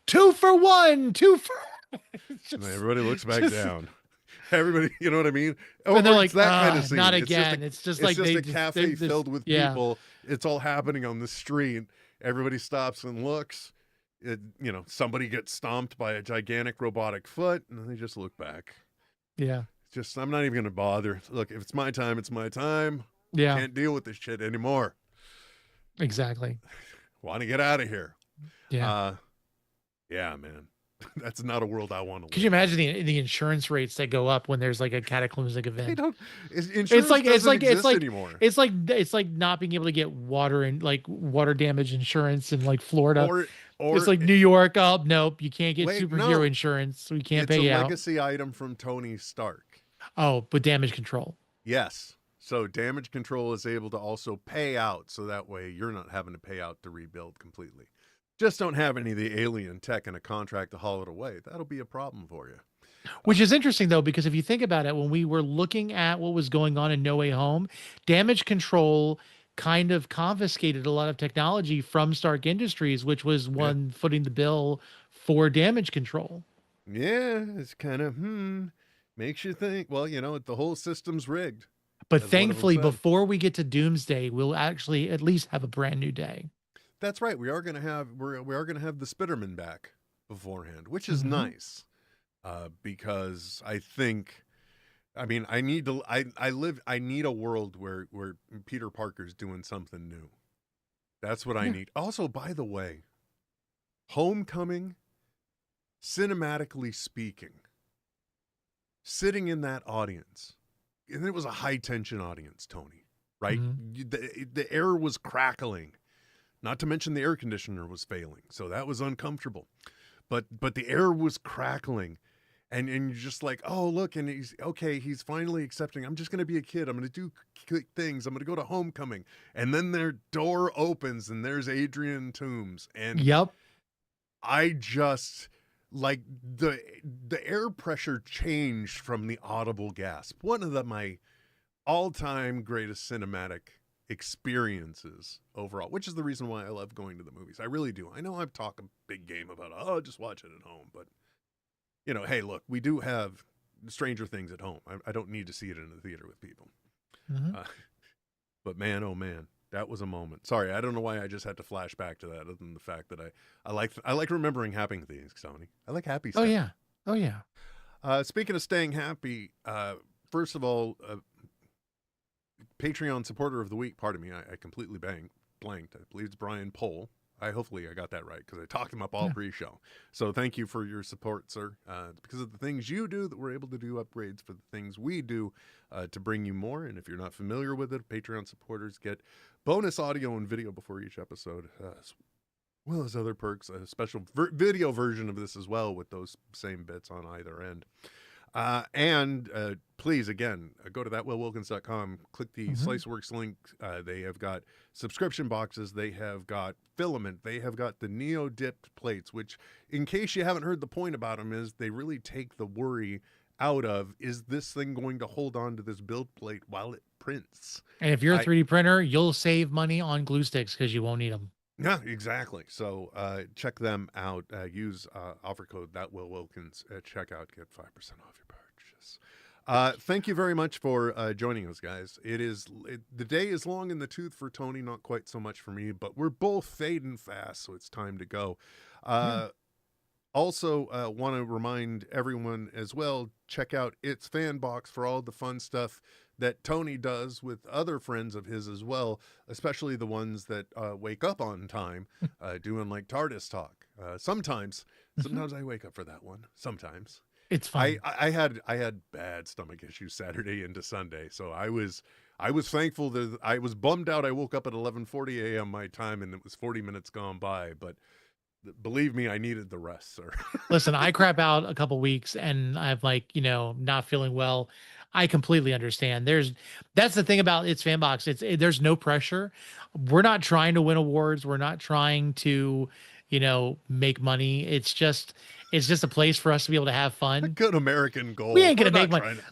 2 for 1, 2 for. And everybody looks back down. Everybody, you know what I mean? And they're like, that kind of scene. not again. It's just like a cafe filled with yeah. people. It's all happening on the street. Everybody stops and looks. Somebody gets stomped by a gigantic robotic foot, and then they just look back. Yeah. Just, I'm not even going to bother. Look, if it's my time, it's my time. Yeah. Can't deal with this shit anymore. Exactly. Want to get out of here. Yeah. Yeah, man. That's not a world I want to live. Could you imagine the insurance rates that go up when there's like a cataclysmic event? Insurance It's like anymore. It's like not being able to get water and like water damage insurance in like Florida. Or it's like New York. Oh, nope, you can't get superhero insurance. We can't pay you out. It's a legacy item from Tony Stark. Oh, but damage control. Yes. So damage control is able to also pay out, so that way you're not having to pay out to rebuild completely. Just don't have any of the alien tech in a contract to haul it away. That'll be a problem for you. Which is interesting, though, because if you think about it, when we were looking at what was going on in No Way Home, damage control kind of confiscated a lot of technology from Stark Industries, which was one footing the bill for damage control. Yeah, it's kind of, makes you think, well, the whole system's rigged. But thankfully, before we get to Doomsday, we'll actually at least have a brand new day. That's right. We are going to have the Spiderman back beforehand, which is nice, because I need a world where Peter Parker's doing something new. That's what I need. Also, by the way, Homecoming, cinematically speaking, sitting in that audience, and it was a high tension audience, Tony, right? The air was crackling. Not to mention the air conditioner was failing, so that was uncomfortable. But the air was crackling, and you're just like, oh, look, and he's finally accepting. I'm just going to be a kid. I'm going to do quick things. I'm going to go to Homecoming. And then their door opens, and there's Adrian Toomes. And I just, like, the air pressure changed from the audible gasp. One of my all-time greatest cinematic experiences overall, which is the reason why I love going to the movies. I really do. I know I've talked a big game about, just watch it at home, but hey, look, we do have Stranger Things at home. I don't need to see it in the theater with people. But man, oh man, that was a moment. Sorry, I don't know why I just had to flash back to that, other than the fact that I like remembering happy things, Tony. I like happy stuff. Oh yeah. Speaking of staying happy, first of all, Patreon supporter of the week. Pardon me, I completely blanked. I believe it's Brian Pohl. Hopefully I got that right, because I talked him up all pre-show. So thank you for your support, sir. It's because of the things you do that we're able to do upgrades for the things we do to bring you more. And if you're not familiar with it, Patreon supporters get bonus audio and video before each episode, as well as other perks, a special video version of this as well with those same bits on either end. And please, again, go to thatwillwilkins.com, click the SliceWorks link. They have got subscription boxes. They have got filament. They have got the Neo-dipped plates, which, in case you haven't heard the point about them, is they really take the worry out of, is this thing going to hold on to this build plate while it prints? And if you're a 3D printer, you'll save money on glue sticks because you won't need them. Yeah, exactly. So check them out. Use offer code that Will Wilkins at checkout. Get 5% off your purchase. Thank you very much for joining us, guys. The day is long in the tooth for Tony, not quite so much for me, but we're both fading fast, so it's time to go. Also, want to remind everyone as well, check out It's Fanbox for all the fun stuff that Tony does with other friends of his as well, especially the ones that wake up on time, doing like TARDIS talk. Sometimes I wake up for that one. Sometimes. It's fun. I had bad stomach issues Saturday into Sunday, so I was thankful that I was bummed out. I woke up at 11:40 a.m. my time, and it was 40 minutes gone by. But believe me, I needed the rest, sir. Listen, I crap out a couple weeks, and I'm like, not feeling well. I completely understand. That's the thing about It's Fanbox. There's no pressure. We're not trying to win awards. We're not trying to, make money. It's just a place for us to be able to have fun. A good American goal. We ain't gonna We're make not money. trying to-